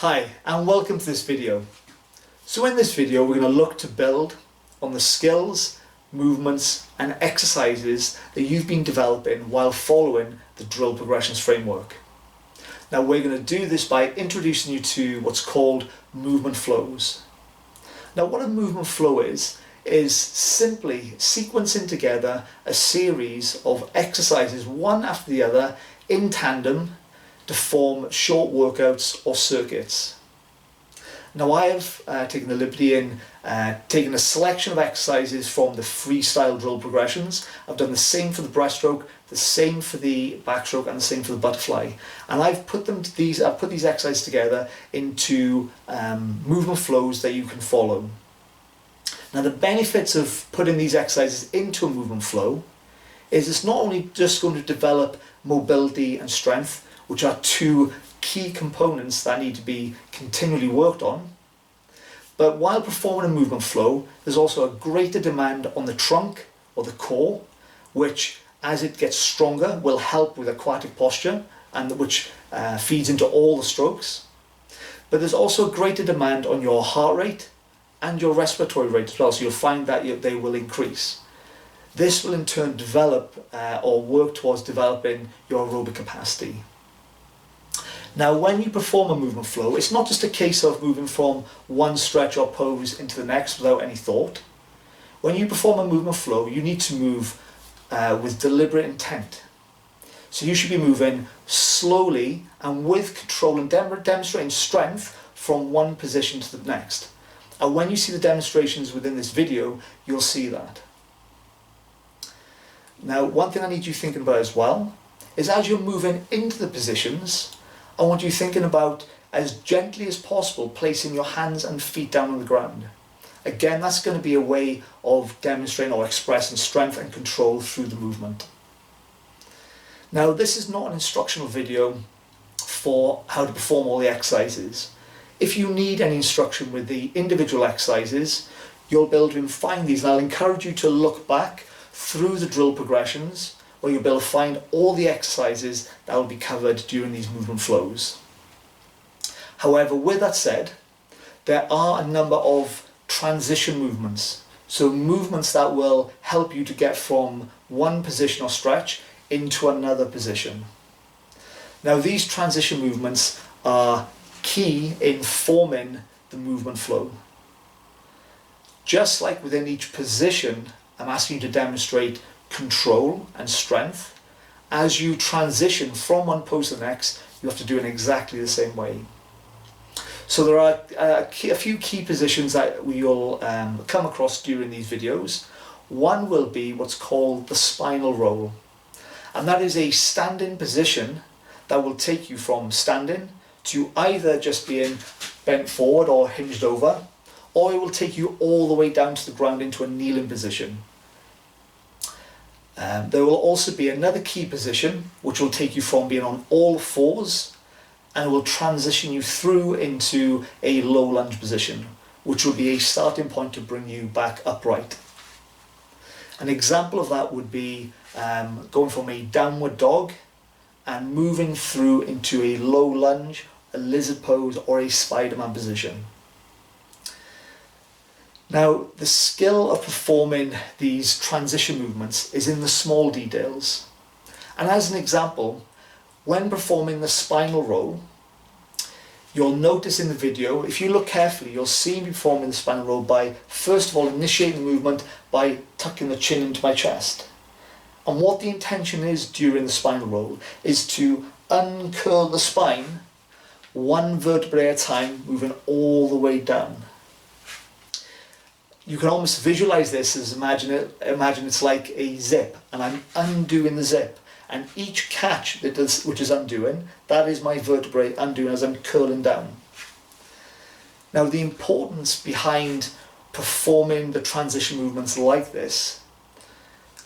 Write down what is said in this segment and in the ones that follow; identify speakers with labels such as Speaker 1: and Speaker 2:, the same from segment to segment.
Speaker 1: Hi and welcome to this video. So in this video we're going to look to build on the skills, movements and exercises that you've been developing while following the drill progressions framework. Now we're going to do this by introducing you to what's called movement flows. Now what a movement flow is simply sequencing together a series of exercises one after the other in tandem to form short workouts or circuits. Now I have taken the liberty in taking a selection of exercises from the freestyle drill progressions. I've done the same for the breaststroke, the same for the backstroke and the same for the butterfly. And I've put these exercises together into movement flows that you can follow. Now the benefits of putting these exercises into a movement flow is it's not only just going to develop mobility and strength, which are two key components that need to be continually worked on. But while performing a movement flow, there's also a greater demand on the trunk or the core, which as it gets stronger will help with aquatic posture and which feeds into all the strokes. But there's also a greater demand on your heart rate and your respiratory rate as well, so you'll find that they will increase. This will in turn develop or work towards developing your aerobic capacity. Now when you perform a movement flow, it's not just a case of moving from one stretch or pose into the next without any thought. When you perform a movement flow, you need to move with deliberate intent. So you should be moving slowly and with control and demonstrating strength from one position to the next. And when you see the demonstrations within this video, you'll see that. Now one thing I need you thinking about as well is as you're moving into the positions, I want you thinking about, as gently as possible, placing your hands and feet down on the ground. Again, that's going to be a way of demonstrating or expressing strength and control through the movement. Now, this is not an instructional video for how to perform all the exercises. If you need any instruction with the individual exercises, you'll be able to find these, and I'll encourage you to look back through the drill progressions where you'll be able to find all the exercises that will be covered during these movement flows. However, with that said, there are a number of transition movements. So movements that will help you to get from one position or stretch into another position. Now these transition movements are key in forming the movement flow. Just like within each position, I'm asking you to demonstrate control and strength. As you transition from one pose to the next, you have to do it in exactly the same way. So there are a few key positions that we'll come across during these videos. One will be what's called the spinal roll, and that is a standing position that will take you from standing to either just being bent forward or hinged over, or it will take you all the way down to the ground into a kneeling position. There will also be another key position which will take you from being on all fours and will transition you through into a low lunge position, which will be a starting point to bring you back upright. An example of that would be going from a downward dog and moving through into a low lunge, a lizard pose or a Spider-Man position. Now, the skill of performing these transition movements is in the small details. And as an example, when performing the spinal roll, you'll notice in the video, if you look carefully, you'll see me performing the spinal roll by, first of all, initiating the movement by tucking the chin into my chest. And what the intention is during the spinal roll is to uncurl the spine, one vertebrae at a time, moving all the way down. You can almost visualize this as imagine it's like a zip, and I'm undoing the zip, and each catch which is undoing, that is my vertebrae undoing as I'm curling down. Now the importance behind performing the transition movements like this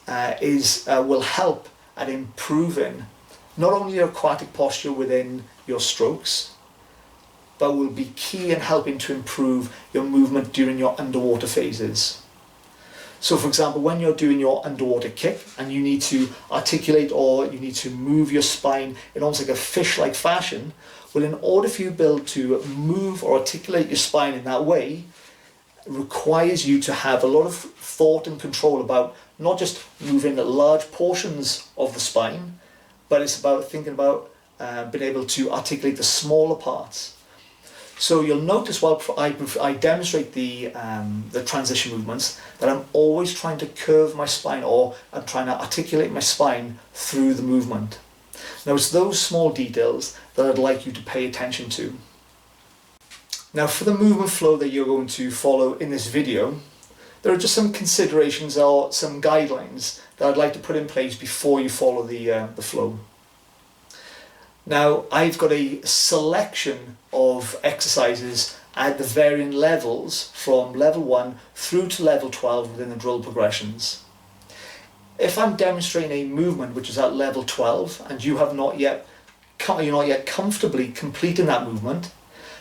Speaker 1: will help at improving not only your aquatic posture within your strokes, but will be key in helping to improve your movement during your underwater phases. So for example, when you're doing your underwater kick and you need to articulate or you need to move your spine in almost like a fish-like fashion, well, in order for you to be able to move or articulate your spine in that way, it requires you to have a lot of thought and control about not just moving large portions of the spine, but it's about thinking about being able to articulate the smaller parts. So you'll notice while I demonstrate the transition movements that I'm always trying to curve my spine, or I'm trying to articulate my spine through the movement. Now it's those small details that I'd like you to pay attention to. Now for the movement flow that you're going to follow in this video, there are just some considerations or some guidelines that I'd like to put in place before you follow the flow. Now I've got a selection of exercises at the varying levels from level 1 through to level 12 within the drill progressions. If I'm demonstrating a movement which is at level 12 and you're not yet comfortably completing that movement,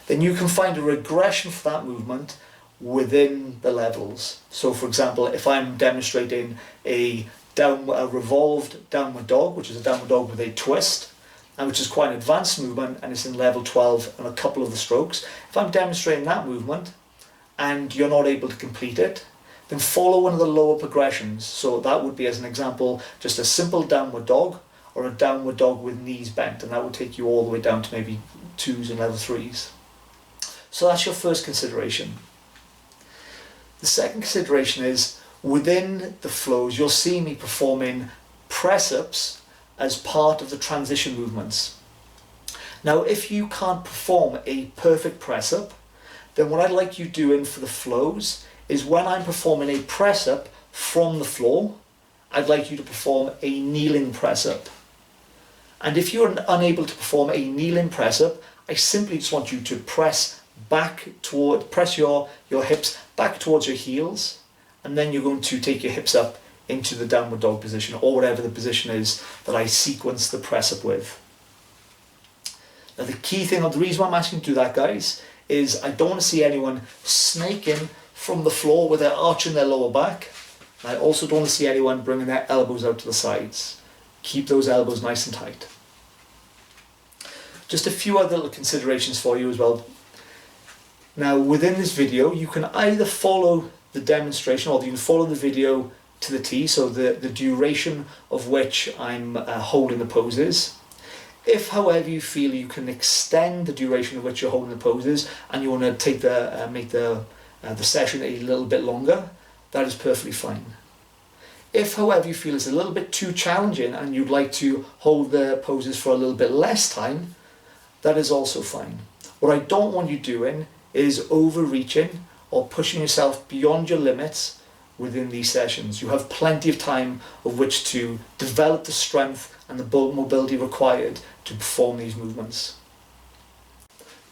Speaker 1: then you can find a regression for that movement within the levels. So for example, if I'm demonstrating a revolved downward dog, which is a downward dog with a twist, and which is quite an advanced movement and it's in level 12 and a couple of the strokes, if I'm demonstrating that movement and you're not able to complete it, then follow one of the lower progressions. So that would be, as an example, just a simple downward dog or a downward dog with knees bent, and that would take you all the way down to maybe 2s and level 3s. So that's your first consideration. The second consideration is, within the flows, you'll see me performing press-ups as part of the transition movements. Now, if you can't perform a perfect press-up, then what I'd like you doing for the flows is, when I'm performing a press-up from the floor, I'd like you to perform a kneeling press-up. And if you're unable to perform a kneeling press-up, I simply just want you to press your hips back towards your heels, and then you're going to take your hips up into the downward dog position, or whatever the position is that I sequence the press up with. Now the key thing, or the reason why I'm asking you to do that, guys, is I don't want to see anyone snaking from the floor with their arching their lower back. And I also don't want to see anyone bringing their elbows out to the sides. Keep those elbows nice and tight. Just a few other little considerations for you as well. Now within this video, you can either follow the demonstration or you can follow the video to the T, so the duration of which I'm holding the poses. If, however, you feel you can extend the duration of which you're holding the poses and you want to take make the session a little bit longer, that is perfectly fine. If, however, you feel it's a little bit too challenging and you'd like to hold the poses for a little bit less time, that is also fine. What I don't want you doing is overreaching or pushing yourself beyond your limits within these sessions. You have plenty of time of which to develop the strength and the mobility required to perform these movements.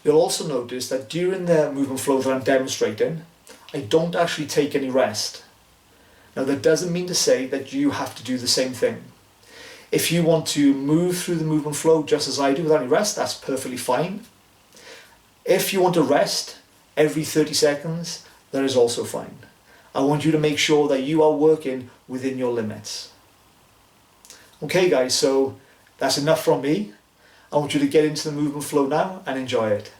Speaker 1: You'll also notice that during the movement flow that I'm demonstrating, I don't actually take any rest. Now that doesn't mean to say that you have to do the same thing. If you want to move through the movement flow just as I do without any rest, that's perfectly fine. If you want to rest every 30 seconds, that is also fine. I want you to make sure that you are working within your limits. Okay guys, so that's enough from me. I want you to get into the movement flow now and enjoy it.